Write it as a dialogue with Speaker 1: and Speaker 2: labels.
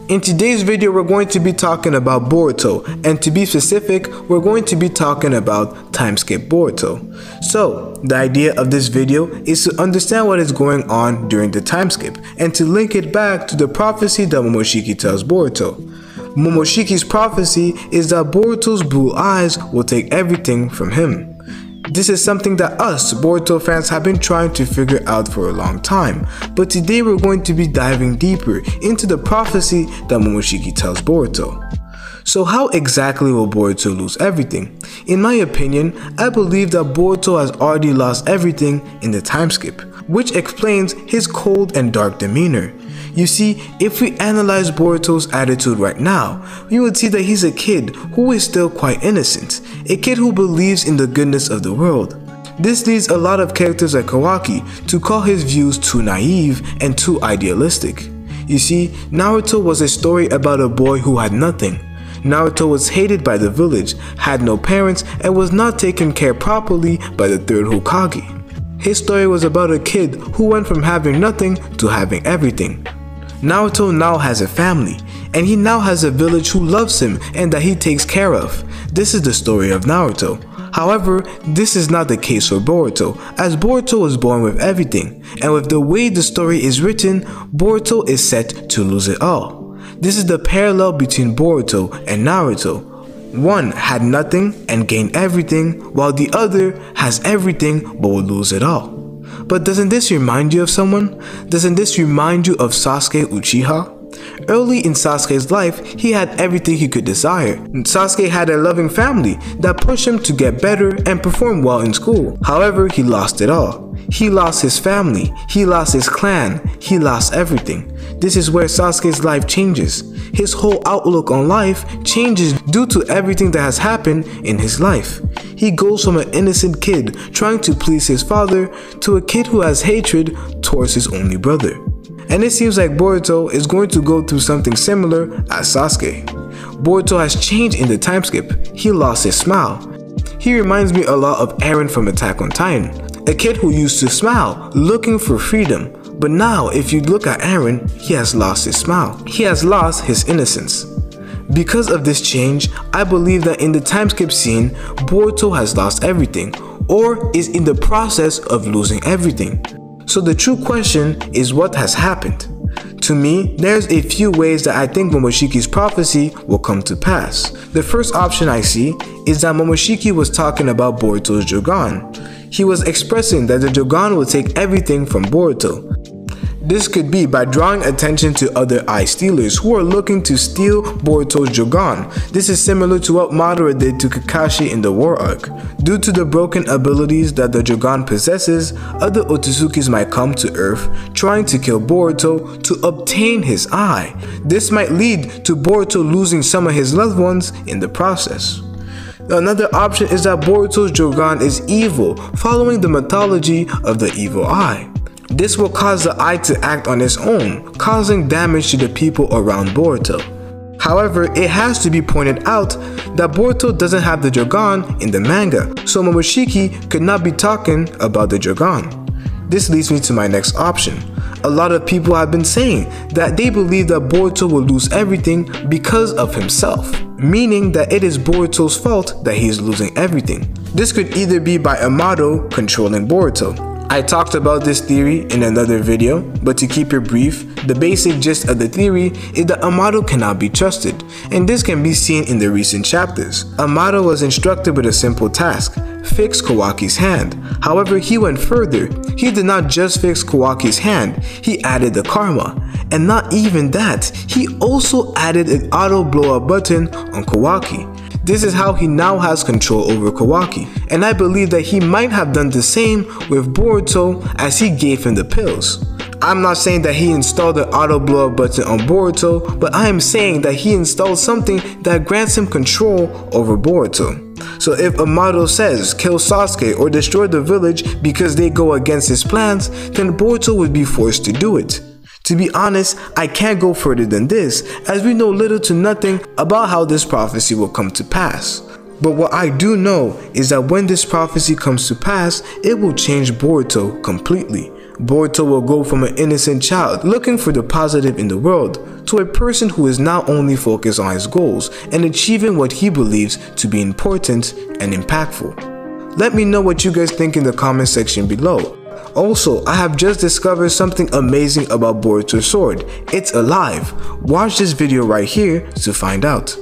Speaker 1: In today's video, we're going to be talking about Boruto, and to be specific, we're going to be talking about Timeskip Boruto. So, the idea of this video is to understand what is going on during the time skip, and to link it back to the prophecy that Momoshiki tells Boruto. Momoshiki's prophecy is that Boruto's blue eyes will take everything from him. This is something that us Boruto fans have been trying to figure out for a long time, but today we're going to be diving deeper into the prophecy that Momoshiki tells Boruto. So how exactly will Boruto lose everything? In my opinion, I believe that Boruto has already lost everything in the time skip, which explains his cold and dark demeanor. You see, if we analyze Boruto's attitude right now, we would see that he's a kid who is still quite innocent, a kid who believes in the goodness of the world. This leads a lot of characters like Kawaki to call his views too naive and too idealistic. You see, Naruto was a story about a boy who had nothing. Naruto was hated by the village, had no parents, and was not taken care properly by the third Hokage. His story was about a kid who went from having nothing to having everything. Naruto now has a family, and he now has a village who loves him and that he takes care of. This is the story of Naruto. However, this is not the case for Boruto, as Boruto was born with everything, and with the way the story is written, Boruto is set to lose it all. This is the parallel between Boruto and Naruto. One had nothing and gained everything, while the other has everything but will lose it all. But doesn't this remind you of someone? Doesn't this remind you of Sasuke Uchiha? Early in Sasuke's life, he had everything he could desire. Sasuke had a loving family that pushed him to get better and perform well in school. However, he lost it all. He lost his family, he lost his clan, he lost everything. This is where Sasuke's life changes. His whole outlook on life changes due to everything that has happened in his life. He goes from an innocent kid trying to please his father to a kid who has hatred towards his only brother. And it seems like Boruto is going to go through something similar as Sasuke. Boruto has changed in the time skip. He lost his smile. He reminds me a lot of Eren from Attack on Titan, a kid who used to smile, looking for freedom. But now, if you look at Eren, he has lost his smile. He has lost his innocence. Because of this change, I believe that in the time skip scene, Boruto has lost everything, or is in the process of losing everything. So the true question is, what has happened? To me, there's a few ways that I think Momoshiki's prophecy will come to pass. The first option I see is that Momoshiki was talking about Boruto's Jogan. He was expressing that the Jogan will take everything from Boruto. This could be by drawing attention to other eye stealers who are looking to steal Boruto's Jogan. This is similar to what Madara did to Kakashi in the War Arc. Due to the broken abilities that the Jogan possesses, other Otsuzukis might come to Earth trying to kill Boruto to obtain his eye. This might lead to Boruto losing some of his loved ones in the process. Another option is that Boruto's Jogan is evil, following the mythology of the evil eye. This will cause the eye to act on its own, causing damage to the people around Boruto. However, it has to be pointed out that Boruto doesn't have the Jogan in the manga, so Momoshiki could not be talking about the Jogan. This leads me to my next option. A lot of people have been saying that they believe that Boruto will lose everything because of himself, meaning that it is Boruto's fault that he is losing everything. This could either be by Amato controlling Boruto. I talked about this theory in another video, but to keep it brief, the basic gist of the theory is that Amato cannot be trusted, and this can be seen in the recent chapters. Amato was instructed with a simple task: fix Kawaki's hand. However, he went further. He did not just fix Kawaki's hand, he added the karma. And not even that, he also added an auto blow-up button on Kawaki. This is how he now has control over Kawaki, and I believe that he might have done the same with Boruto as he gave him the pills. I'm not saying that he installed the auto blow up button on Boruto, but I am saying that he installed something that grants him control over Boruto. So if Amato says kill Sasuke or destroy the village because they go against his plans, then Boruto would be forced to do it. To be honest, I can't go further than this, as we know little to nothing about how this prophecy will come to pass. But what I do know is that when this prophecy comes to pass, it will change Boruto completely. Boruto will go from an innocent child looking for the positive in the world to a person who is now only focused on his goals and achieving what he believes to be important and impactful. Let me know what you guys think in the comment section below. Also, I have just discovered something amazing about Boruto's sword. It's alive. Watch this video right here to find out.